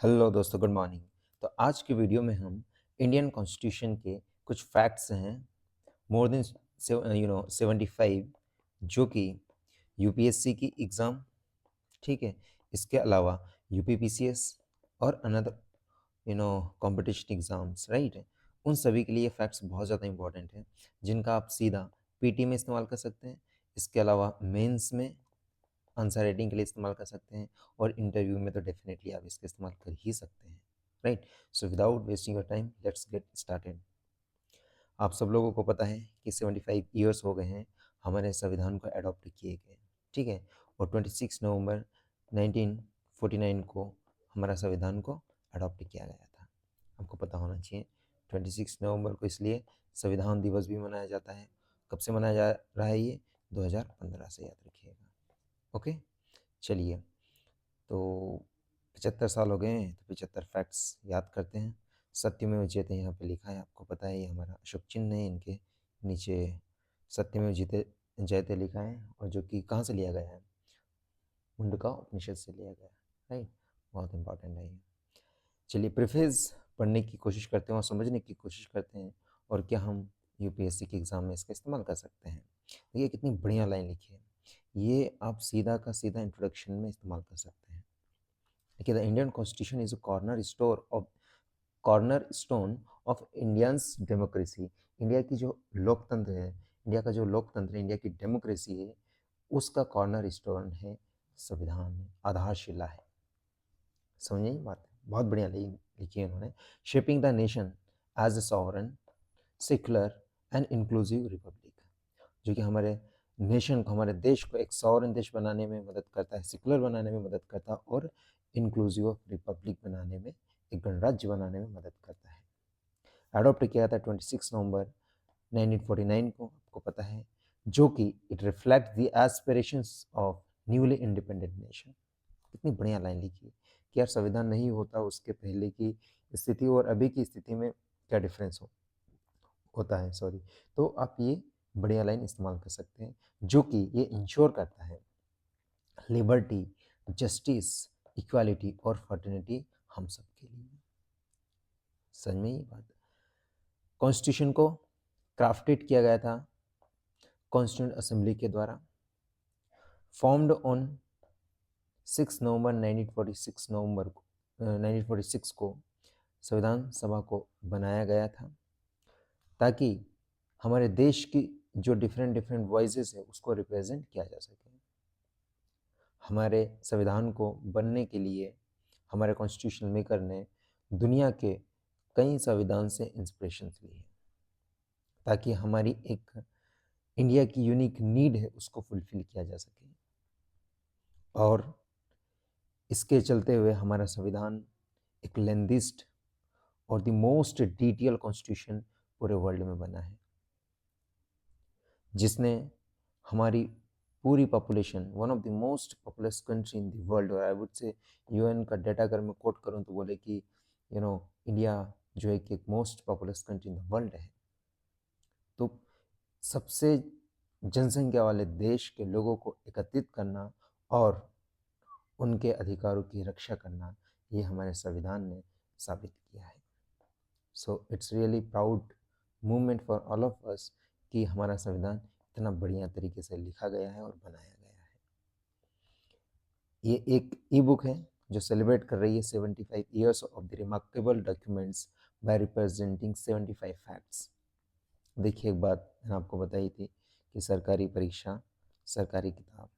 Hello दोस्तों, good morning. तो आज की वीडियो में हम इंडियन कॉन्स्टिट्यूशन के कुछ फैक्ट्स हैं, मोर देन 75, जो कि यूपीएससी की एग्ज़ाम, ठीक है, इसके अलावा यूपीपीसीएस और अनदर कंपटीशन एग्ज़ाम्स, राइट, उन सभी के लिए फैक्ट्स बहुत ज़्यादा इंपॉर्टेंट हैं, जिनका आप सीधा पीटी में इस्तेमाल कर सकते हैं। इसके अलावा मेंस में आंसर राइटिंग के लिए इस्तेमाल कर सकते हैं, और इंटरव्यू में तो डेफिनेटली आप इसका इस्तेमाल कर ही सकते हैं, right. So without wasting your time, let's get started. आप सब लोगों को पता है कि 75 ईयर्स हो गए हैं हमारे संविधान को अडॉप्ट किए गए, ठीक है, और 26 नवंबर 1949 को हमारा संविधान को अडॉप्ट किया गया था। आपको पता होना चाहिए 26 नवंबर को इसलिए संविधान दिवस भी मनाया जाता है। कब से मनाया जा रहा है ये? 2015 से, याद रखिएगा। ओके, चलिए, तो 75 साल हो गए हैं, तो 75 फैक्ट्स याद करते हैं। सत्यमेव जयते यहाँ पे लिखा है, आपको पता है, ये हमारा अशोक चिन्ह है, इनके नीचे सत्यमेव जयते जयते लिखा है, और जो कि कहाँ से लिया गया है? मुंडका उपनिषद से लिया गया है, राइट। बहुत इंपॉर्टेंट है ये। चलिए, प्रिफेस पढ़ने की कोशिश करते हैं और समझने की कोशिश करते हैं, और क्या हम यूपीएससी के एग्ज़ाम में इसका इस्तेमाल कर सकते हैं। देखिए कितनी बढ़िया लाइन लिखी है, ये आप सीधा का सीधा इंट्रोडक्शन में इस्तेमाल कर सकते हैं। देखिए, the Indian constitution is a corner stone of Indians democracy. India की जो लोकतंत्र है, इंडिया का जो लोकतंत्र है, इंडिया की डेमोक्रेसी है, उसका कॉर्नर स्टोन है संविधान है, आधारशिला है। समझिए ये बात, बहुत बढ़िया लिखी है उन्होंने। Shaping the nation as a sovereign, secular and inclusive republic, जो कि हमारे नेशन को, हमारे देश को एक सॉवरन देश बनाने में मदद करता है, सेक्युलर बनाने में मदद करता है, और इंक्लूसिव ऑफ रिपब्लिक बनाने में, एक गणराज्य बनाने में मदद करता है। अडॉप्ट किया था 26 नवंबर 1949 को, आपको पता है, जो कि it reflect the aspirations of newly independent nation. कितनी बढ़िया लाइन लिखी है कि यार संविधान नहीं होता उसके पहले की स्थिति और अभी की स्थिति में क्या डिफरेंस होता है, सॉरी। तो आप ये बढ़िया लाइन इस्तेमाल कर सकते हैं, जो कि ये इंश्योर करता है लिबर्टी, जस्टिस, इक्वालिटी और फर्टर्निटी हम सब के लिए। समझ में ये बात? कॉन्स्टिट्यूशन को क्राफ्टेड किया गया था कॉन्स्टिट्यूंट असेंबली के द्वारा, फॉर्म्ड ऑन 6 नवंबर 1946 को संविधान सभा को बनाया गया था, ताकि हमारे देश की जो डिफरेंट डिफरेंट वॉइसेस है उसको रिप्रेजेंट किया जा सके। हमारे संविधान को बनने के लिए हमारे कॉन्स्टिट्यूशन मेकर ने दुनिया के कई संविधान से इंस्पिरेशन ली है, ताकि हमारी एक इंडिया की यूनिक नीड है उसको फुलफिल किया जा सके। और इसके चलते हुए हमारा संविधान एक लेंथीस्ट और द मोस्ट डिटेल कॉन्स्टिट्यूशन पूरे वर्ल्ड में बना है, जिसने हमारी पूरी population, one of the most populous country in the world, और आई वुड से यूएन का डाटा अगर मैं कोट करूं तो बोले कि इंडिया जो है कि एक most populous country in the world है। तो सबसे जनसंख्या वाले देश के लोगों को एकत्रित करना और उनके अधिकारों की रक्षा करना, ये हमारे संविधान ने साबित किया है। So it's really proud movement for all of us कि हमारा संविधान इतना बढ़िया तरीके से लिखा गया है और बनाया गया है। ये एक ई बुक है जो सेलिब्रेट कर रही है 75 years of the remarkable documents by representing 75 facts. देखिए, एक बात मैंने आपको बताई थी कि सरकारी परीक्षा, सरकारी किताब,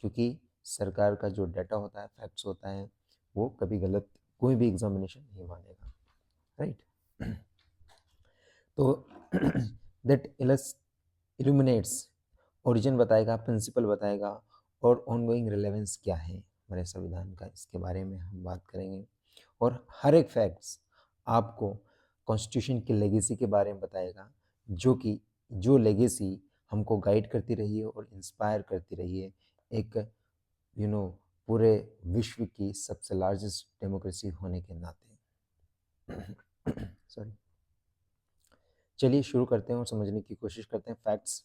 क्योंकि सरकार का जो डाटा होता है, फैक्ट्स होता है, वो कभी गलत कोई भी एग्जामिनेशन नहीं मानेगा, राइट। तो दैट इल्यूमिनेट्स, ओरिजिन बताएगा, प्रिंसिपल बताएगा, और ऑनगोइंग रिलेवेंस क्या है हमारे संविधान का, इसके बारे में हम बात करेंगे। और हर एक फैक्ट्स आपको कॉन्स्टिट्यूशन की लेगेसी के बारे में बताएगा, जो लेगेसी हमको गाइड करती रही है और इंस्पायर करती रही है एक पूरे विश्व की सबसे लार्जेस्ट डेमोक्रेसी होने के नाते। सॉरी। चलिए शुरू करते हैं और समझने की कोशिश करते हैं फैक्ट्स।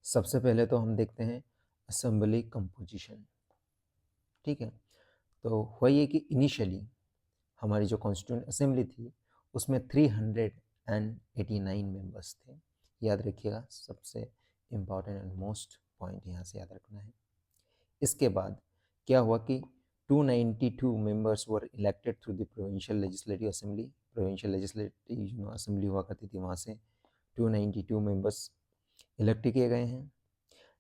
सबसे पहले तो हम देखते हैं असेंबली कंपोजिशन, ठीक है। तो हुआ ये कि इनिशियली हमारी जो कॉन्स्टिट्यूंट असेंबली थी उसमें 389 मेंबर्स थे। याद रखिएगा, सबसे इम्पॉर्टेंट एंड मोस्ट पॉइंट यहाँ से याद रखना है। इसके बाद क्या हुआ कि 292 members were elected through the provincial legislative assembly. Provincial legislative assembly हुआ करती थी, वहाँ से 292 मेंबर्स इलेक्ट किए गए हैं।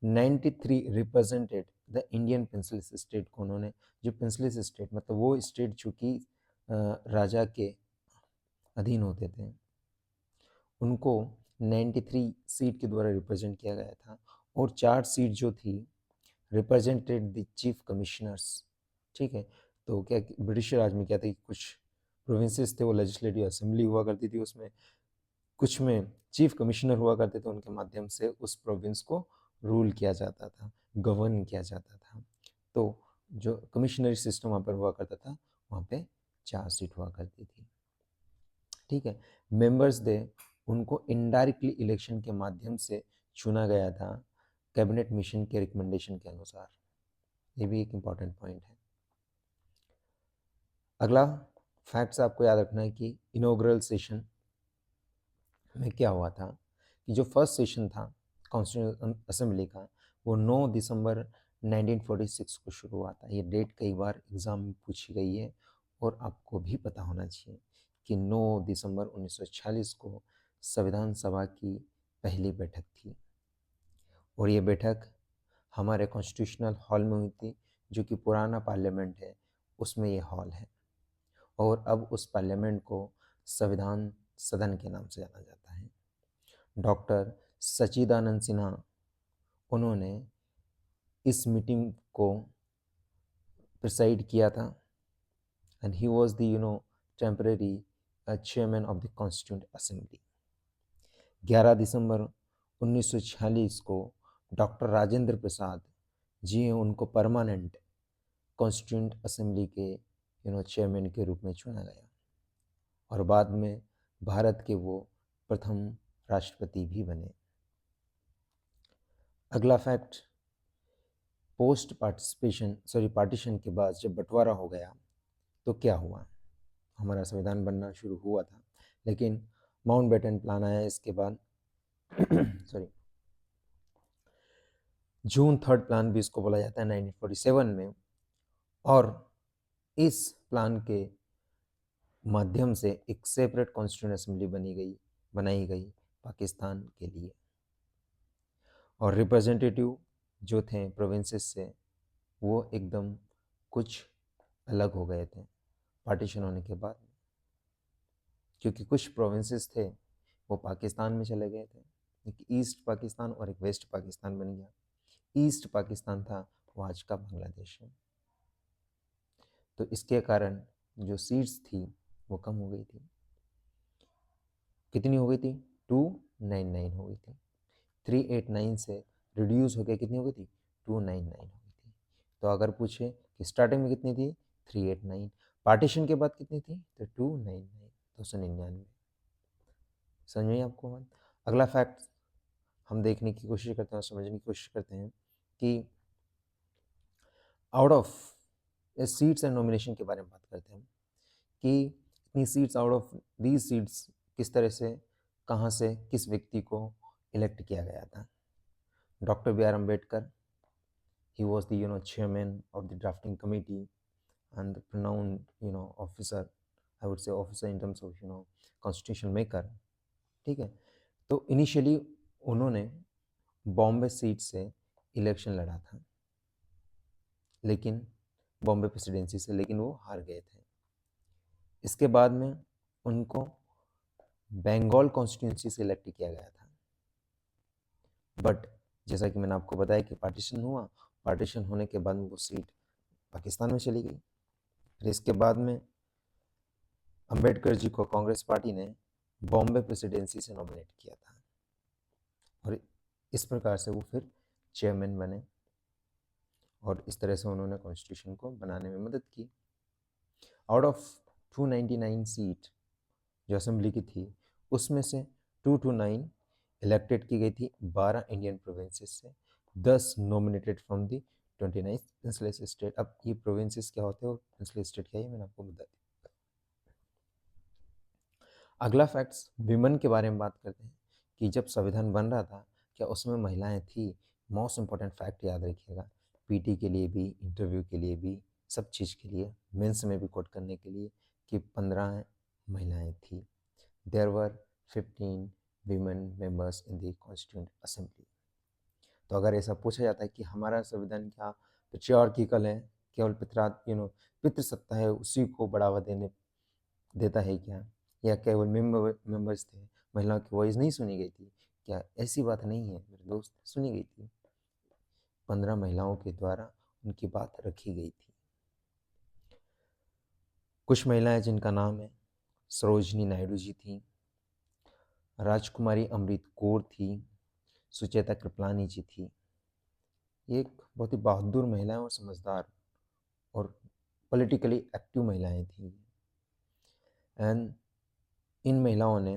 93 रिप्रेजेंटेड द इंडियन पेंसिलिस स्टेट को। उन्होंने जो पेंसिलिस स्टेट मतलब वो स्टेट चूँकि राजा के अधीन होते थे, उनको 93 सीट के द्वारा रिप्रेजेंट किया गया था। और 4 सीट जो थी रिप्रेजेंटेड द चीफ कमिश्नर्स। ठीक है, तो क्या ब्रिटिश राज में क्या था कि कुछ प्रोविंसेस थे, वो लेजिस्लेटिव असेंबली हुआ करती थी, उसमें कुछ में चीफ कमिश्नर हुआ करते थे, उनके माध्यम से उस प्रोविंस को रूल किया जाता था, गवर्न किया जाता था। तो जो कमिश्नरी सिस्टम वहाँ पर हुआ करता था, वहाँ पे 4 सीट हुआ करती थी। ठीक है, मेंबर्स दे उनको इनडायरेक्टली इलेक्शन के माध्यम से चुना गया था, कैबिनेट मिशन के रिकमेंडेशन के अनुसार। ये भी एक इम्पॉर्टेंट पॉइंट है। अगला फैक्ट्स आपको याद रखना है कि इनॉग्रल सेशन में क्या हुआ था कि जो फर्स्ट सेशन था कॉन्स्टिट्यूशन असेंबली का, वो 9 दिसंबर 1946 को शुरू हुआ था। ये डेट कई बार एग्ज़ाम में पूछी गई है और आपको भी पता होना चाहिए कि 9 दिसंबर 1946 को संविधान सभा की पहली बैठक थी। और ये बैठक हमारे कॉन्स्टिट्यूशनल हॉल में हुई थी, जो कि पुराना पार्लियामेंट है, उसमें ये हॉल है। और अब उस पार्लियामेंट को संविधान सदन के नाम से जाना जाता है। डॉक्टर सच्चिदानंद सिन्हा, उन्होंने इस मीटिंग को प्रिसाइड किया था and he was the temporary chairman of the constituent assembly. 11 दिसंबर 1946 को डॉक्टर राजेंद्र प्रसाद जी हैं, उनको परमानेंट कॉन्स्टिट्यूंट असेंबली के चेयरमैन के रूप में चुना गया और बाद में भारत के वो प्रथम राष्ट्रपति भी बने। अगला फैक्ट, पोस्ट पार्टीशन के बाद जब बंटवारा हो गया तो क्या हुआ, हमारा संविधान बनना शुरू हुआ था, लेकिन माउंटबेटन प्लान आया इसके बाद सॉरी जून 3 प्लान भी इसको बोला जाता है 1947 में। और इस प्लान के माध्यम से एक सेपरेट कॉन्स्टिट्यूंट असेंबली बनाई गई पाकिस्तान के लिए। और रिप्रेजेंटेटिव जो थे प्रोविंसेस से, वो एकदम कुछ अलग हो गए थे पार्टीशन होने के बाद, क्योंकि कुछ प्रोविंसेस थे वो पाकिस्तान में चले गए थे। एक ईस्ट पाकिस्तान और एक वेस्ट पाकिस्तान बन गया। ईस्ट पाकिस्तान था वो आज का बांग्लादेश है। तो इसके कारण जो सीट्स थी वो कम हो गई थी। कितनी हो गई थी? 299 हो गई थी। 389 से रिड्यूस हो गया, कितनी हो गई थी? 299 हो गई थी। तो अगर पूछे कि स्टार्टिंग में कितनी थी? 389। पार्टीशन के बाद कितनी थी? तो 299, 299। समझ में आपको बात? अगला फैक्ट हम देखने की कोशिश करते हैं और समझने की कोशिश करते हैं कि out of seats and nomination के बारे में बात करते हैं कि इतनी seats, out of these seats किस तरह से, कहाँ से, किस व्यक्ति को इलेक्ट किया गया था। Doctor B R Ambedkar, he was the chairman of the drafting committee and the renowned officer, I would say officer in terms of constitution maker। ठीक है, तो इनिशियली उन्होंने बॉम्बे सीट से इलेक्शन लड़ा था, लेकिन बॉम्बे प्रेसिडेंसी से, लेकिन वो हार गए थे। इसके बाद में उनको बंगाल कॉन्स्टिट्यूंसी से इलेक्ट किया गया था, बट जैसा कि मैंने आपको बताया कि पार्टीशन हुआ, पार्टीशन होने के बाद वो सीट पाकिस्तान में चली गई। फिर इसके बाद में अंबेडकर जी को कांग्रेस पार्टी ने बॉम्बे प्रेसिडेंसी से नॉमिनेट किया था और इस प्रकार से वो फिर चेयरमैन बने और इस तरह से उन्होंने कॉन्स्टिट्यूशन को बनाने में मदद की। आउट ऑफ 299 सीट जो असेंबली की थी, उसमें से 229 इलेक्टेड की गई थी 12 इंडियन प्रोविंसेस से, 10 नॉमिनेटेड फ्रॉम दी 29 प्रिंसलेस स्टेट। अब ये प्रोविंसेस क्या होते हैं और प्रिंसलेस स्टेट क्या है, ये मैंने आपको बता दिया। अगला फैक्ट्स विमेन के बारे में बात करते हैं कि जब संविधान बन रहा था क्या उसमें महिलाएं थी। मोस्ट इंपॉर्टेंट फैक्ट याद रखिएगा, पीटी के लिए भी, इंटरव्यू के लिए भी, सब चीज़ के लिए, मेंस में भी कोट करने के लिए कि 15 महिलाएं थी। There were 15 women members in the constituent assembly. तो अगर ऐसा पूछा जाता है कि हमारा संविधान क्या पेट्रियार्किकल है, केवल पितृसत्ता है उसी को बढ़ावा देता है क्या, या केवल मेंबर्स थे, महिलाओं की वॉइस नहीं सुनी गई थी क्या? ऐसी बात नहीं है मेरे दोस्त, सुनी गई थी। 15 महिलाओं के द्वारा उनकी बात रखी गई थी। कुछ महिलाएं जिनका नाम है, सरोजनी नायडू जी थी, राजकुमारी अमृत कौर थी, सुचेता कृपलानी जी थी। ये एक बहुत ही बहादुर महिलाएं और समझदार और पॉलिटिकली एक्टिव महिलाएं थी। एंड इन महिलाओं ने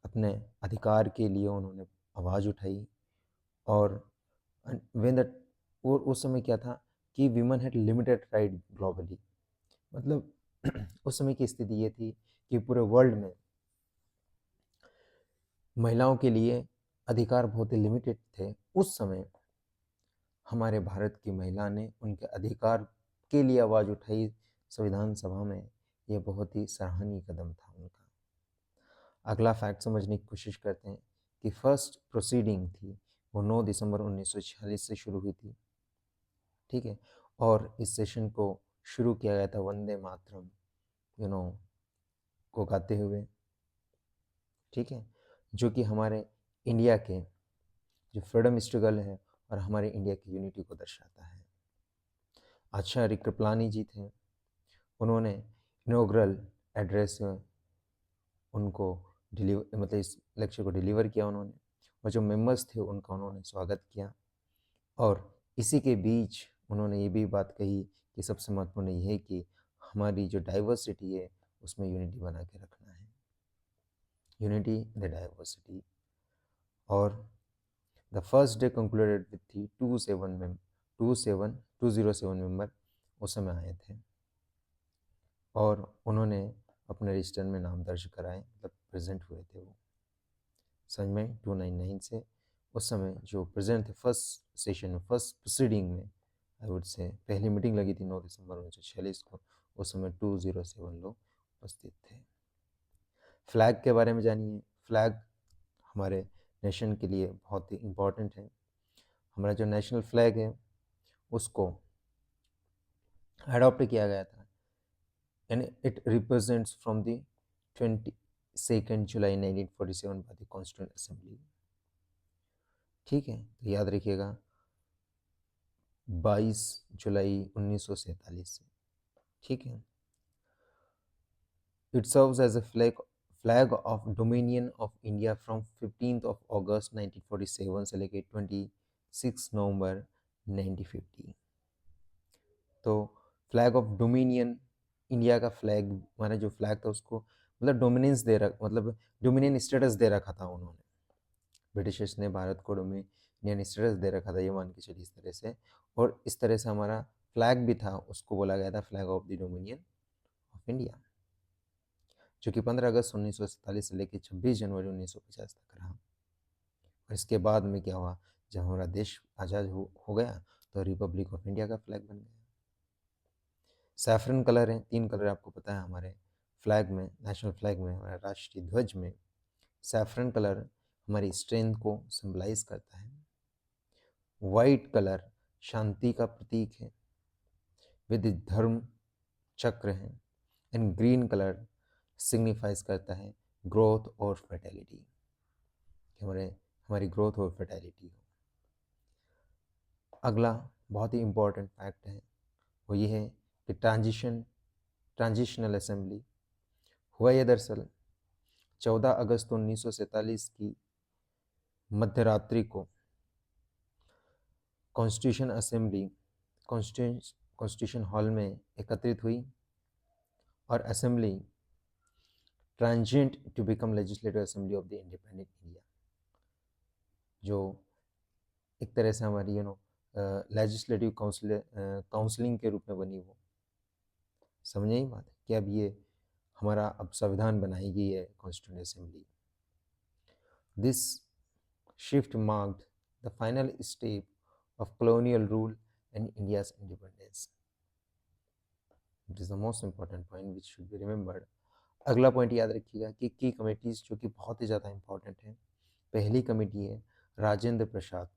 अपने अधिकार के लिए उन्होंने आवाज़ उठाई। और व्हेन दैट, और उस समय क्या था कि women had limited right globally, मतलब उस समय की स्थिति ये थी कि पूरे वर्ल्ड में महिलाओं के लिए अधिकार बहुत ही लिमिटेड थे। उस समय हमारे भारत की महिला ने उनके अधिकार के लिए आवाज़ उठाई संविधान सभा में। ये बहुत ही सराहनीय कदम था उनका। अगला फैक्ट समझने की कोशिश करते हैं कि फर्स्ट प्रोसीडिंग थी वो 9 दिसंबर 1946 से शुरू हुई थी। ठीक है, और इस सेशन को शुरू किया गया था वंदे मातरम को गाते हुए। ठीक है, जो कि हमारे इंडिया के जो फ्रीडम स्ट्रगल है और हमारे इंडिया की यूनिटी को दर्शाता है। आचार्य कृपलानी जी थे, उन्होंने इनॉग्रल एड्रेस उनको मतलब इस लेक्चर को डिलीवर किया उन्होंने, और जो मेंबर्स थे उनका उन्होंने स्वागत किया। और इसी के बीच उन्होंने ये भी बात कही कि सबसे महत्वपूर्ण ये है कि हमारी जो डाइवर्सिटी है उसमें यूनिटी बना के रखना है, यूनिटी इन द डाइवर्सिटी। और the first day concluded with थी 207 मेंबर उस समय आए थे, और उन्होंने अपने रजिस्टर में नाम दर्ज कराए, मतलब प्रेजेंट हुए थे वो। समझ में 299 से उस समय जो प्रेजेंट थे फर्स्ट सेशन में, फर्स्ट प्रोसीडिंग में, आई वुड से पहली मीटिंग लगी थी 9 दिसंबर 1946 को, उस समय 207 लोग उपस्थित थे। फ्लैग के बारे में जानिए। फ्लैग हमारे नेशन के लिए बहुत ही इम्पोर्टेंट है। हमारा जो नेशनल फ्लैग है उसको अडॉप्ट किया गया था, and it represents from the 22 July 1947 by the constituent assembly. ठीक है, तो याद रखिएगा 22 जुलाई 1947 से। ठीक है, it serves as a flag of dominion of India from 15 अगस्त 1947 से लेके 26 नवंबर 1950। तो फ्लैग ऑफ डोमिनियन, इंडिया का फ्लैग, हमारा जो फ्लैग था उसको मतलब डोमिनेंस मतलब डोमिनियन स्टेटस दे रखा था उन्होंने। ब्रिटिशर्स ने भारत को डोमिनियन स्टेटस दे रखा था, ये मान के चलिए इस तरह से। और इस तरह से हमारा फ्लैग भी था, उसको बोला गया था flag of the dominion of India, जो कि 15 अगस्त 1947 से लेकर 26 जनवरी 1950 तक रहा। और इसके बाद में क्या हुआ, जब हमारा देश आज़ाद हो गया तो रिपब्लिक ऑफ इंडिया का फ्लैग बन गया। सैफरन कलर है, 3 कलर आपको पता है हमारे फ्लैग में, नेशनल फ्लैग में, हमारे राष्ट्रीय ध्वज में सैफरन कलर हमारी स्ट्रेंथ को सिंबलाइज करता है। वाइट कलर शांति का प्रतीक है, विद धर्म चक्र है। एंड ग्रीन कलर सिग्निफाइज करता है ग्रोथ और फर्टिलिटी, हमारी ग्रोथ और फर्टिलिटी हो। अगला बहुत ही इम्पोर्टेंट फैक्ट है वो ये है कि ट्रांजिशनल असेंबली हुआ ये दरअसल 14 अगस्त 1947 की मध्यरात्रि को कॉन्स्टिट्यूशन असेंबली कॉन्स्टिट्यूशन हॉल में एकत्रित हुई, और assembly transient to become legislative assembly of the independent India, जो एक तरह से हमारी लेजिस्लेटिव काउंसलिंग के रूप में बनी वो। समझे ही बात है कि अब ये हमारा अब संविधान बनाएगी है constituent assembly. This shift marked the final step of colonial rule and India's independence. It is the most important point which should be remembered. अगला पॉइंट याद रखिएगा कि की कमेटीज जो कि बहुत ही ज़्यादा इंपॉर्टेंट है। पहली कमेटी है राजेंद्र प्रसाद।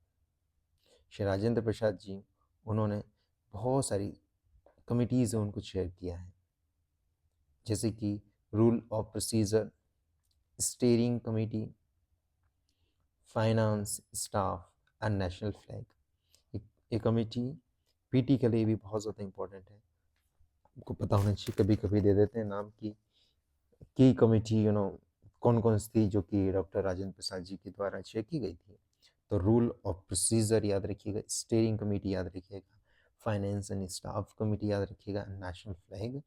श्री राजेंद्र प्रसाद जी, उन्होंने बहुत सारी कमिटीज़ उनको चेयर किया है, जैसे कि rule of procedure, steering committee, finance, staff and national flag. ये कमेटी पीटी के लिए भी बहुत ज़्यादा इंपॉर्टेंट है, आपको पता होना चाहिए। कभी कभी दे देते हैं नाम की कमेटी कौन कौन सी थी जो कि डॉक्टर राजेंद्र प्रसाद जी के द्वारा चेयर की गई थी। तो रूल ऑफ प्रोसीजर याद रखिएगा, स्टीयरिंग कमेटी याद रखिएगा, फाइनेंस एंड स्टाफ कमेटी याद रखिएगा, नेशनल फ्लैग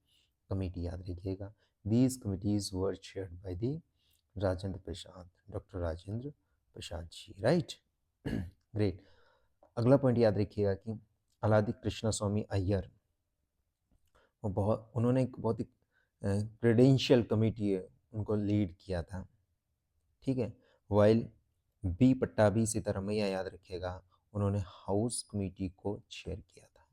कमेटी याद रखिएगा। These committees were chaired by the Rajendra Prasad, doctor Rajendra Prasad ji, right. Great. अगला पॉइंट याद रखिएगा कि अलादि कृष्णा स्वामी अय्यर, उन्होंने एक बहुत ही क्रेडेंशियल कमेटी है उनको लीड किया था, ठीक है। वाइल बी पट्टाभी सीतारमैया याद रखिएगा, उन्होंने हाउस कमेटी को चेयर किया था।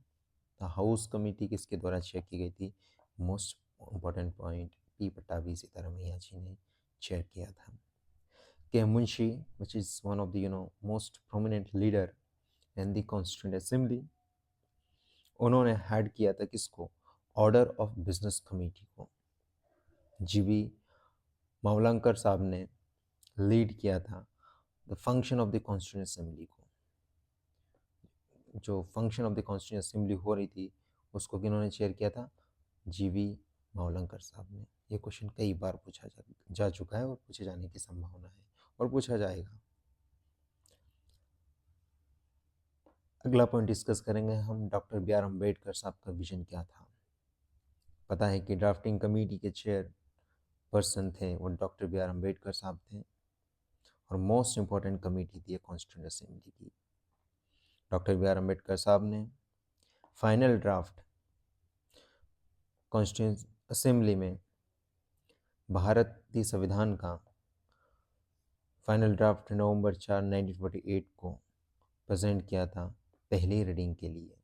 तो हाउस कमेटी किसके द्वारा चेयर की गई थी? Most important point, P Pattabhi Sitaramayya ji ने चेयर किया था। K Munshi, which is one of the most prominent leader in the constituent assembly, उन्होंने हेड किया था किसको? ऑर्डर ऑफ बिजनेस कमेटी को। जीवी मावलंकर साहब ने लीड किया था the function of the constituent assembly को। जो function of the constituent assembly हो रही थी उसको किन्होंने चेयर किया था? जीवी मावलंकर साहब ने। ये क्वेश्चन कई बार पूछा जा चुका है और पूछे जाने की संभावना है और पूछा जाएगा। अगला पॉइंट डिस्कस करेंगे हम, डॉक्टर बी आर अम्बेडकर साहब का विजन क्या था। पता है कि ड्राफ्टिंग कमेटी के चेयर पर्सन थे वो डॉक्टर बी आर अम्बेडकर साहब थे, और मोस्ट इम्पॉर्टेंट कमेटी थी कॉन्स्टिट्यूंट असेंबली की। डॉक्टर बी आर अम्बेडकर साहब ने फाइनल ड्राफ्ट कॉन्स्टिट्यूंट असेंबली में भारतीय संविधान का फाइनल ड्राफ्ट नवंबर 4, 1948 को प्रेजेंट किया था पहली रीडिंग के लिए,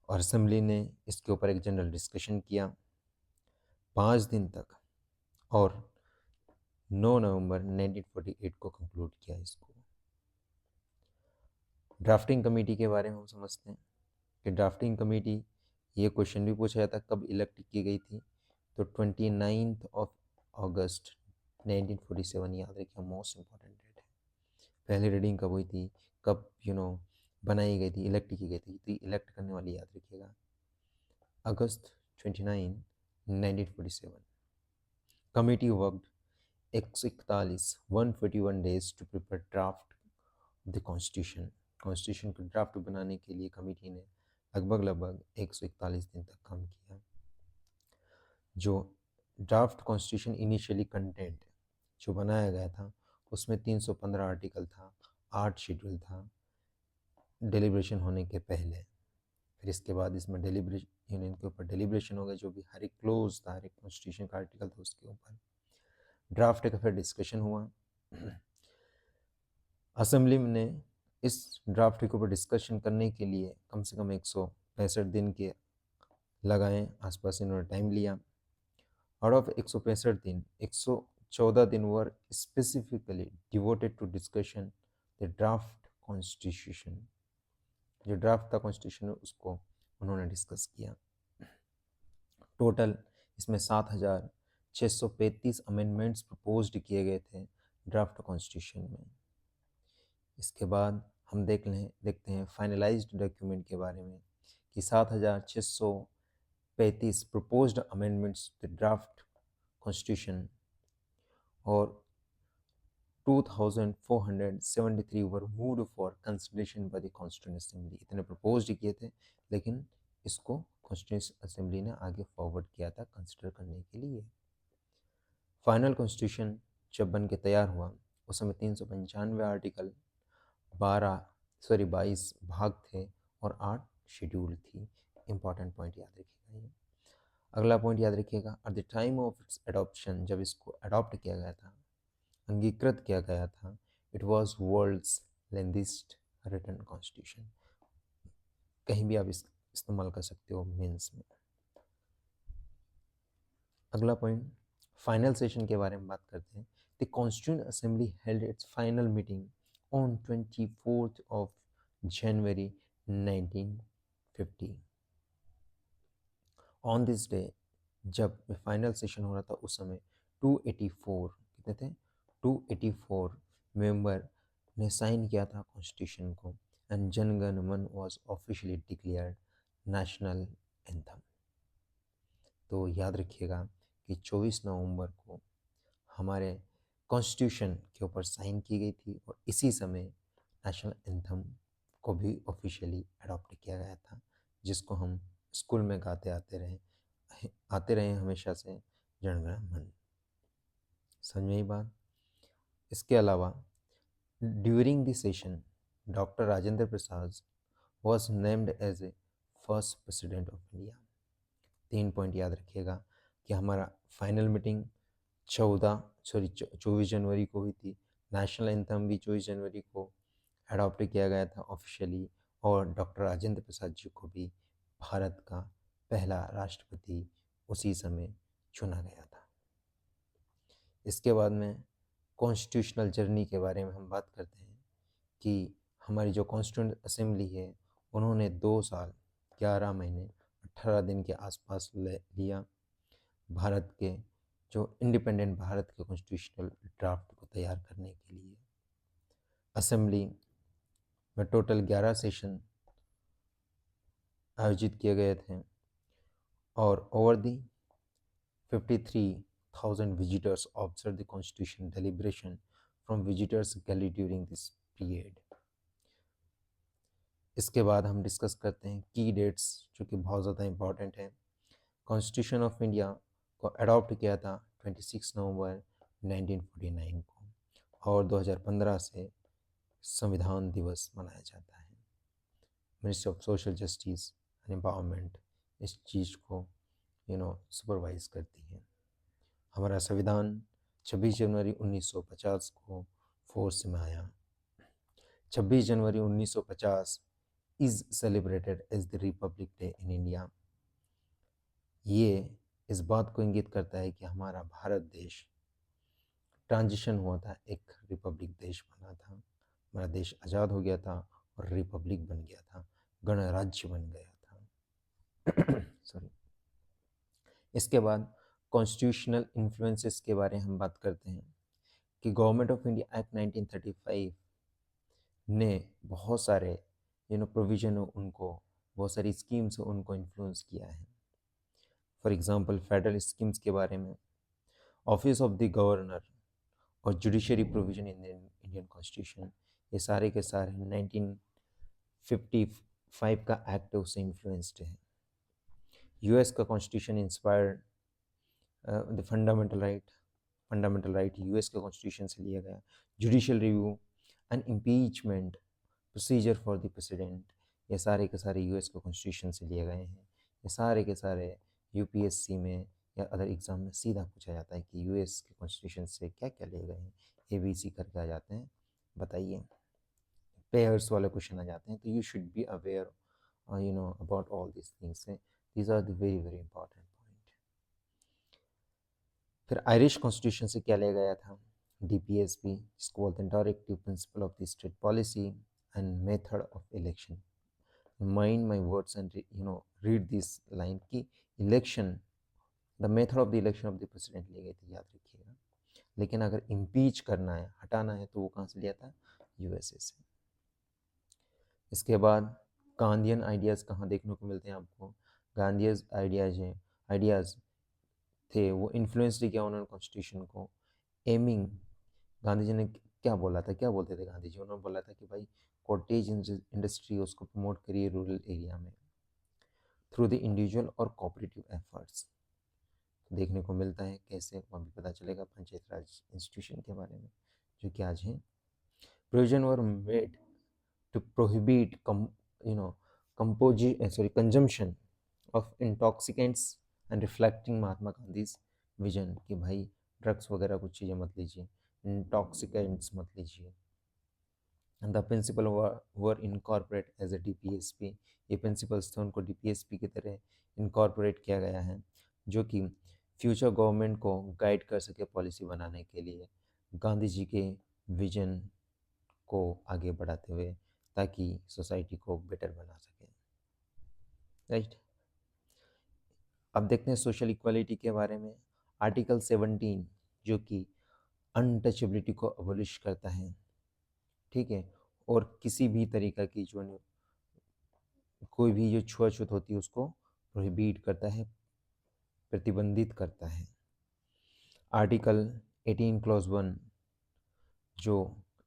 और असेंबली ने इसके ऊपर एक जनरल डिस्कशन किया 5 दिन तक, और 9 नवंबर 1948 को कंक्लूड किया इसको। ड्राफ्टिंग कमेटी के बारे में हम समझते हैं कि ड्राफ्टिंग कमेटी, ये क्वेश्चन भी पूछा जाता कब इलेक्ट की गई थी, तो 29 अगस्त 1947 याद रखिए, मोस्ट इम्पॉर्टेंट डेट है। पहली रीडिंग कब हुई थी, कब बनाई गई थी, इलेक्ट की गई थी, तो इलेक्ट करने वाली याद रखिएगा अगस्त 29, 1947। Committee worked 141 days to prepare draft the constitution. Constitution को ड्राफ्ट बनाने के लिए कमेटी ने लगभग 141 दिन तक काम किया। जो ड्राफ्ट कॉन्स्टिट्यूशन इनिशियली कंटेंट जो बनाया गया था उसमें 315 आर्टिकल था, 8 शेड्यूल था डेलिब्रेशन होने के पहले। फिर इसके बाद इसमें डेलिब्रेशन, इनके ऊपर डेलिब्रेशन हो गया, जो भी हर एक क्लोज था, हर एक कॉन्स्टिट्यूशन का आर्टिकल था उसके ऊपर ड्राफ्ट का फिर डिस्कशन हुआ। असेंबली ने इस ड्राफ्ट के ऊपर डिस्कशन करने के लिए कम से कम 165 दिन के लगाए आसपास इन्होंने टाइम लिया। आउट ऑफ 165 दिन, 114 दिन were specifically devoted to discussion the draft constitution. जो ड्राफ्ट था कॉन्स्टिट्यूशन उसको उन्होंने डिस्कस किया। टोटल इसमें 7,635 अमेंडमेंट्स प्रपोज्ड किए गए थे ड्राफ्ट कॉन्स्टिट्यूशन में। इसके बाद हम देखते हैं फाइनलाइज्ड डॉक्यूमेंट के बारे में कि 7,635 proposed amendments the draft constitution, और 2,473 were moved for consideration by the constituent assembly. इतने प्रपोज्ड किए थे, लेकिन इसको कॉन्स्टिट्यूंट असेंबली ने आगे फॉरवर्ड किया था कंसिडर करने के लिए। फाइनल कॉन्स्टिट्यूशन जब बन के तैयार हुआ उस समय 395 आर्टिकल, 12 सॉरी 22 भाग थे और 8 शेड्यूल थी। इंपॉर्टेंट पॉइंट याद रखिएगा ये। अगला पॉइंट याद रखिएगा, at the time of its adoption, जब इसको अडॉप्ट किया गया था, अंगीकृत किया गया था, it was world's lengthiest written constitution. कहीं भी आप इस्तेमाल कर सकते हो मेंस में। अगला पॉइंट फाइनल सेशन के बारे में बात करते हैं। The constituent assembly held it's final meeting on 24th of January 1950। On this day, जब फाइनल सेशन हो रहा था उस समय 284 कितने थे, 284 मेंबर ने साइन किया था कॉन्स्टिट्यूशन को, एंड जन गण मन was officially declared national anthem. तो याद रखिएगा कि 24 नवंबर को हमारे कॉन्स्टिट्यूशन के ऊपर साइन की गई थी और इसी समय नेशनल एंथम को भी ऑफिशियली अडॉप्ट किया गया था, जिसको हम स्कूल में गाते आते रहे हमेशा से, जनगण मन। समझ में ही बात। इसके अलावा during the session doctor Rajendra Prasad was named as a first president of India. 3 point याद रखिएगा कि हमारा फाइनल मीटिंग 24 जनवरी को हुई थी, नेशनल एंथम भी 24 जनवरी को अडॉप्ट किया गया था ऑफिशियली, और डॉक्टर राजेंद्र प्रसाद जी को भी भारत का पहला राष्ट्रपति उसी समय चुना गया था। इसके बाद में कॉन्स्टिट्यूशनल जर्नी के बारे में हम बात करते हैं कि हमारी जो कॉन्स्टिट्यूंट असेंबली है उन्होंने 2 साल 11 महीने 18 दिन के आसपास लिया भारत के जो इंडिपेंडेंट भारत के कॉन्स्टिट्यूशनल ड्राफ्ट को तैयार करने के लिए। असेंबली में टोटल 11 सेशन आयोजित किए गए थे और over the 53,000 visitors observed the constitution deliberation from visitors gallery during this period। इसके बाद हम डिस्कस करते हैं की डेट्स जो कि बहुत ज़्यादा इम्पॉर्टेंट है। कॉन्स्टिट्यूशन ऑफ इंडिया को अडॉप्ट किया था 26 नवंबर 1949 को और 2015 से संविधान दिवस मनाया जाता है। Ministry of social justice and empowerment इस चीज़ को सुपरवाइज करती है। हमारा संविधान 26 जनवरी 1950 को फोर्स में आया। 26 जनवरी 1950 is celebrated as the republic day in India. ये इस बात को इंगित करता है कि हमारा भारत देश ट्रांजिशन हुआ था, एक रिपब्लिक देश बना था, हमारा देश आज़ाद हो गया था और रिपब्लिक बन गया था, गणराज्य बन गया था। सॉरी। इसके बाद कॉन्स्टिट्यूशनल इन्फ्लुएंसेस के बारे में हम बात करते हैं कि गवर्नमेंट ऑफ इंडिया एक्ट 1935 ने बहुत सारे प्रोविजन उनको, बहुत सारी स्कीम्स उनको इन्फ्लुएंस किया है। फॉर एग्जांपल फेडरल स्कीम्स के बारे में, ऑफिस ऑफ द गवर्नर और judiciary provision in Indian constitution, ये सारे के सारे 1955 का एक्ट उससे इन्फ्लुएंस्ड है। यूएस का constitution inspired the fundamental right US के कॉन्स्टिट्यूशन से लिया गया। Judicial review and impeachment procedure for the president, ये सारे के सारे यूएस के कॉन्स्टिट्यूशन से लिए गए हैं। ये सारे के सारे यूपीएससी में या अदर एग्जाम में सीधा पूछा जाता है कि यूएस के कॉन्स्टिट्यूशन से क्या क्या लिए गए हैं, ABC करके आ जाते हैं, बताइए। पेयर्स वाले क्वेश्चन आ जाते हैं, तो you should be aware about all this things. These are the very very important point. फिर आयरिश कॉन्स्टिट्यूशन से क्या लिया गया था, DPSP, जिसको बोलते हैं directive principle of the state policy and method of election. Mind my words and read this line की election, the method of the election of the president ली गई थी, याद रखिएगा। लेकिन अगर इम्पीच करना है, हटाना है, तो वो कहाँ से लिया था, USA से। इसके बाद गांधीयन आइडियाज़ कहाँ देखने को मिलते हैं आपको, गांधीयन आइडियाज़ थे वो इन्फ्लुएंस्ड किया उन्होंने कॉन्स्टिट्यूशन को। एमिंग, गांधी जी ने क्या बोला था, क्या बोलते थे गांधी जी, उन्होंने बोला था कि भाई कॉटेज इंडस्ट्री उसको प्रमोट करिए रूरल एरिया में थ्रू द इंडिविजुअल और कोऑपरेटिव एफर्ट्स। देखने को मिलता है कैसे, वहाँ भी पता चलेगा पंचायत राज इंस्टीट्यूशन के बारे में जो कि आज हैं। Provision were made to prohibit consumption of intoxicants and reflecting Mahatma Gandhi's vision कि भाई ड्रग्स वगैरह कुछ चीज़ें मत लीजिए, इंटॉक्सिकेंट्स मत लीजिए। And the principle were incorporate as a DPSP, ये प्रिंसिपल्स थे उनको DPSP की तरह इनकॉर्पोरेट किया गया है, जो कि फ्यूचर गवर्नमेंट को गाइड कर सके पॉलिसी बनाने के लिए गांधी जी के विजन को आगे बढ़ाते हुए, ताकि सोसाइटी को बेटर बना सके। राइट, अब देखते हैं सोशल इक्वालिटी के बारे में। आर्टिकल 17 जो कि अनटचेबिलिटी को अबोलिश करता है, ठीक है, और किसी भी तरीका की जो कोई भी जो छुआछूत होती है उसको प्रोहिबिट करता है, प्रतिबंधित करता है। आर्टिकल 18 क्लॉज 1 जो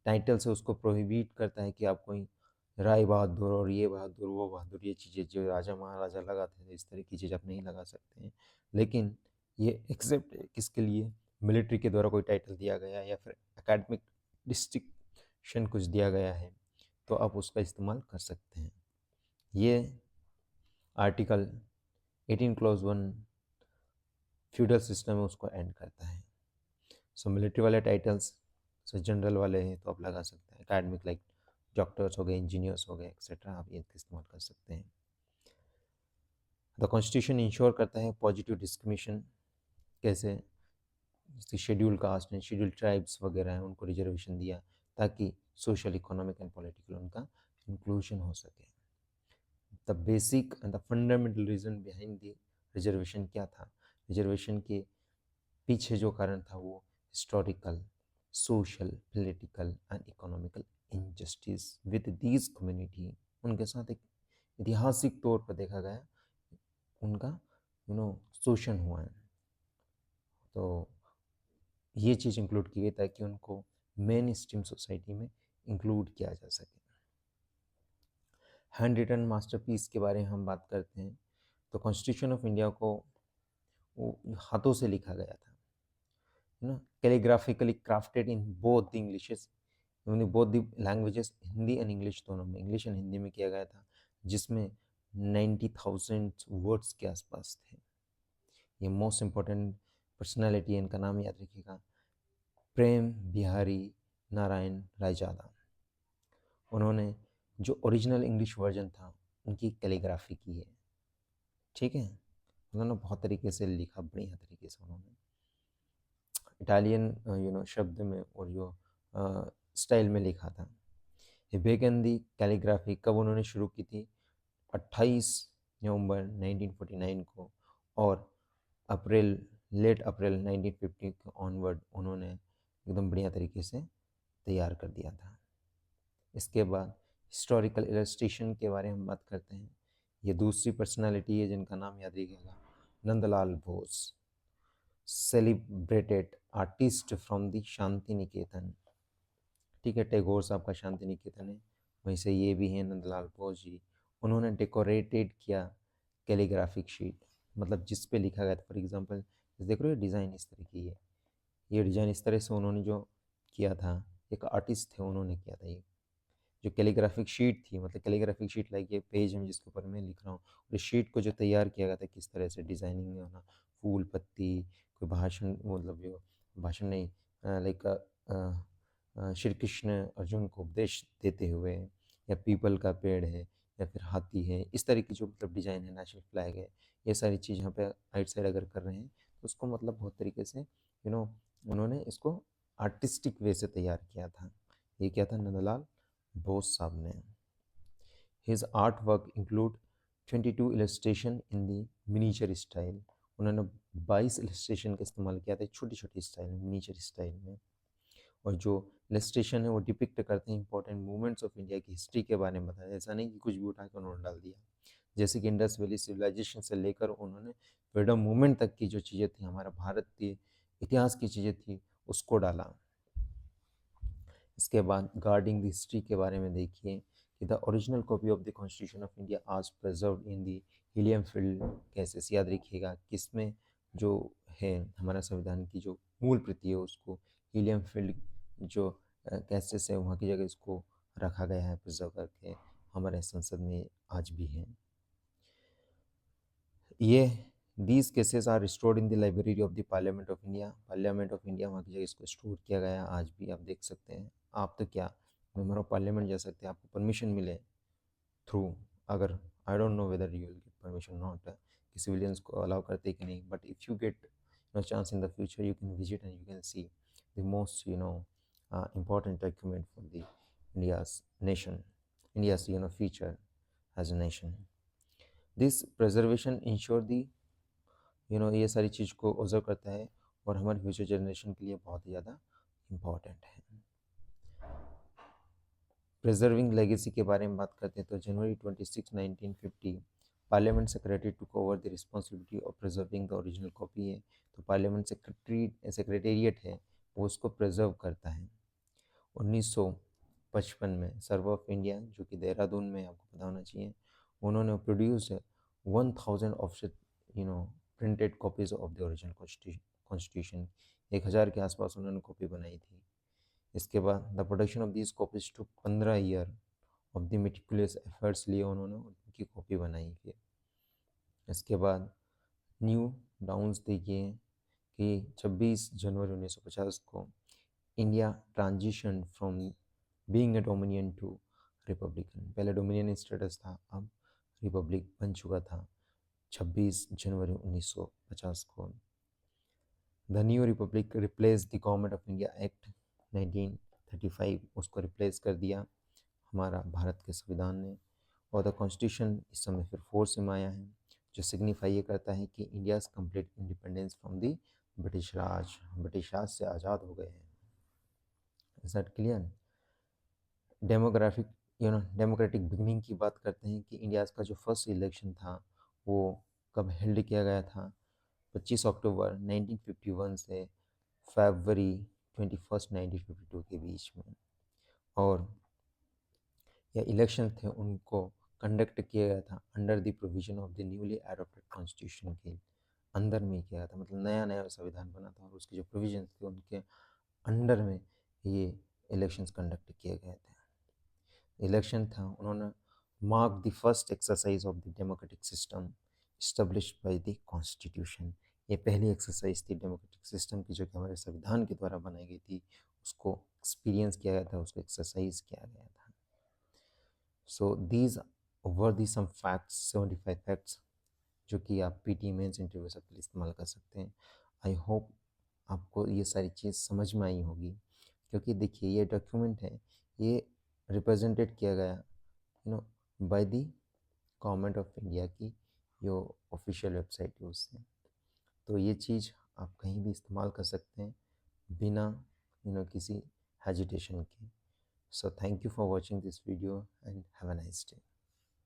टाइटल से उसको प्रोहिबिट करता है कि आप कोई राय बहादुर और ये बहादुर वो बहादुर ये चीज़ें जो राजा महाराजा लगाते थे, इस तरह की चीज़ आप नहीं लगा सकते हैं। लेकिन ये एक्सेप्ट किसके लिए, मिलिट्री के द्वारा कोई टाइटल दिया गया या फिर एकेडमिक डिस्टिंक्शन कुछ दिया गया है तो आप उसका इस्तेमाल कर सकते हैं। ये आर्टिकल 18 क्लॉज 1 फ्यूडल सिस्टम में उसको एंड करता है। सो मिलिट्री वाले टाइटल्स सो जनरल वाले हैं तो आप लगा सकते हैं, एकेडमिक लाइक डॉक्टर्स हो गए, इंजीनियर्स हो गए एक्सेट्रा, आप ये इस्तेमाल कर सकते हैं। द कॉन्स्टिट्यूशन इंश्योर करता है पॉजिटिव डिस्क्रिमिनेशन, कैसे schedule caste and schedule tribes वगैरह हैं उनको रिजर्वेशन दिया ताकि सोशल इकोनॉमिक एंड पॉलिटिकल उनका इंक्लूजन हो सके। The basic and the fundamental reason behind the reservation क्या था, रिजर्वेशन के पीछे जो कारण था वो historical, social, political and economical injustice with these community, उनके साथ एक ऐतिहासिक तौर पर देखा गया उनका शोषण हुआ है, तो ये चीज़ इंक्लूड की गई ताकि उनको मेन स्ट्रीम सोसाइटी में इंक्लूड किया जा सके। हैंड रिटन मास्टरपीस के बारे में हम बात करते हैं तो कॉन्स्टिट्यूशन ऑफ इंडिया को वो हाथों से लिखा गया था, calligraphically crafted in both the Englishes, both the languages, Hindi and English दोनों में, इंग्लिश एंड हिंदी में किया गया था, जिसमें 90,000 वर्ड्स के आसपास थे। ये मोस्ट इम्पोर्टेंट पर्सनालिटी है, इनका नाम याद रखिएगा, प्रेम बिहारी नारायण रायजादा। उन्होंने जो ओरिजिनल इंग्लिश वर्जन था उनकी कैलीग्राफी की है, ठीक है, उन्होंने बहुत तरीके से लिखा, बढ़िया तरीके से उन्होंने इटालियन शब्द में और जो स्टाइल में लिखा था। ये बेगन दी कैलीग्राफी कब उन्होंने शुरू की थी, 28 नवंबर 1949 को, और लेट अप्रैल 1950 के ऑनवर्ड उन्होंने एकदम बढ़िया तरीके से तैयार कर दिया था। इसके बाद हिस्टोरिकल इलस्ट्रेशन के बारे में हम बात करते हैं। ये दूसरी पर्सनालिटी है जिनका नाम याद रखिएगा, Nandlal Bose, celebrated artist from the Shantiniketan, ठीक है, टैगोर साहब का शांति निकेतन है, वैसे ये भी हैं नंदलाल बोस जी। उन्होंने डेकोरेटेड किया कैलीग्राफिक शीट, मतलब जिस पे लिखा गया था, फॉर एग्जांपल देख रहे हो डिज़ाइन इस तरह की है, ये डिज़ाइन इस तरह से उन्होंने जो किया था, एक आर्टिस्ट थे उन्होंने किया था। ये जो कैलीग्राफिक शीट थी, मतलब कैलीग्राफिक शीट लाइक ये पेज है जिसके ऊपर मैं लिख रहा हूँ, और इस शीट को जो तैयार किया गया था किस तरह से डिज़ाइनिंग में होना, फूल पत्ती, कोई भाषण, मतलब जो भाषण नहीं, लाइक श्री कृष्ण अर्जुन को उपदेश देते हुए, या पीपल का पेड़ है या फिर हाथी है, इस तरह की जो मतलब डिज़ाइन है, नेशनल फ्लैग है, ये सारी चीज़ यहाँ पे राइट साइड अगर कर रहे हैं तो उसको मतलब बहुत तरीके से उन्होंने इसको आर्टिस्टिक वे से तैयार किया था। ये क्या था, नंदलाल बोस साहब ने। His art work include 22 illustration in the miniature style, उन्होंने 22 इलस्ट्रेशन का इस्तेमाल किया था छोटी छोटी स्टाइल में, मिनीचर स्टाइल में, और जो इलस्ट्रेशन है वो डिपिक्ट करते हैं इंपॉर्टेंट मूवमेंट्स ऑफ इंडिया की हिस्ट्री के बारे में बताया, ऐसा नहीं कि कुछ भी उठा कर उन्होंने डाल दिया। जैसे कि इंडस वैली सिविलाइजेशन से लेकर उन्होंने फ्रीडम मूवमेंट तक की जो चीज़ें थी, हमारा भारत के इतिहास की चीज़ें थी, उसको डाला। इसके बाद गार्डिंग द हिस्ट्री के बारे में देखिए कि the original copy of the constitution of India आज preserved in the helium filled cases, याद रखिएगा किसमें जो है हमारा संविधान की जो मूल प्रति है उसको हीलियम फील्ड जो कैसेस है वहाँ की जगह इसको रखा गया है, प्रिजर्व करके हमारे संसद में आज भी है। ये these cases are stored in the library of the parliament of India. Parliament of India वहाँ की जगह इसको स्टोर किया गया है, आज भी आप देख सकते हैं। आप तो क्या मेंबर ऑफ पार्लियामेंट जा सकते हैं, आपको परमिशन मिले थ्रू, अगर I don't know whether you will get permission not, कि सिविलियंस को अलाउ करते कि नहीं, but if you get no chance in the future you can visit and you can see the most important document for the India's nation, India's future as a nation. This preservation ensure the ये सारी चीज़ को observe करता है और हमारे future generation के लिए बहुत ही ज़्यादा इम्पॉर्टेंट है। प्रिजर्विंग लेगेसी के बारे में बात करते हैं तो जनवरी 26, 1950 parliament secretary took over the responsibility of preserving the original copy है, तो पार्लियामेंट सेक्रेटेरिएट है वो उसको प्रिजर्व करता है। 1955 में सर्वे ऑफ इंडिया जो कि देहरादून में, आपको पता होना चाहिए, उन्होंने produce 1000 offset printed copies of the original constitution. 1000 के आसपास उन्होंने कॉपी बनाई थी। इसके बाद the production of this copies took 15 year of the meticulous efforts लिए उन्होंने उनकी कॉपी बनाई। फिर इसके बाद न्यू डाउन्स देखिए कि 26 जनवरी 1950 को India transition from being a dominion to republican. पहले डोमिनियन स्टेटस था, अब रिपब्लिक बन चुका था 26 जनवरी 1950 को। The new Republic replace the government of India act 1935, उसको रिप्लेस कर दिया हमारा भारत के संविधान ने। और द कॉन्स्टिट्यूशन इस समय फिर फोर्स में आया है, जो सिग्निफाई ये करता है कि India complete independence from the British Raj से आज़ाद हो गए हैं। Is that clear? Democratic beginning की बात करते हैं कि इंडिया का जो फर्स्ट इलेक्शन था वो कब हेल्ड किया गया था, 25 अक्टूबर 1951 से फरवरी 21 1952 के बीच में। और यह इलेक्शन थे उनको कंडक्ट किया गया था under the provision of the newly adopted constitution के अंदर में किया गया था, मतलब नया नया संविधान बना था और उसके जो प्रोविजन थे उनके अंडर में ये इलेक्शंस कंडक्ट किए गए थे। इलेक्शन था, उन्होंने mark the first exercise of the democratic system established by the constitution. ये पहली एक्सरसाइज थी डेमोक्रेटिक सिस्टम की जो कि हमारे संविधान के द्वारा बनाई गई थी, उसको एक्सपीरियंस किया गया था, उसको एक्सरसाइज किया गया था। So these were the some facts, 75 facts जो कि आप पीटी मेंस इंटरव्यू सबके लिए इस्तेमाल कर सकते हैं। आई होप आपको ये सारी चीज़ समझ में आई होगी, क्योंकि देखिए ये डॉक्यूमेंट है, ये रिप्रेजेंटेड किया गया by the government of India की जो ऑफिशियल वेबसाइट है उससे। तो ये चीज़ आप कहीं भी इस्तेमाल कर सकते हैं बिना किसी हेजिटेशन के। So thank you for watching this video and have a nice day.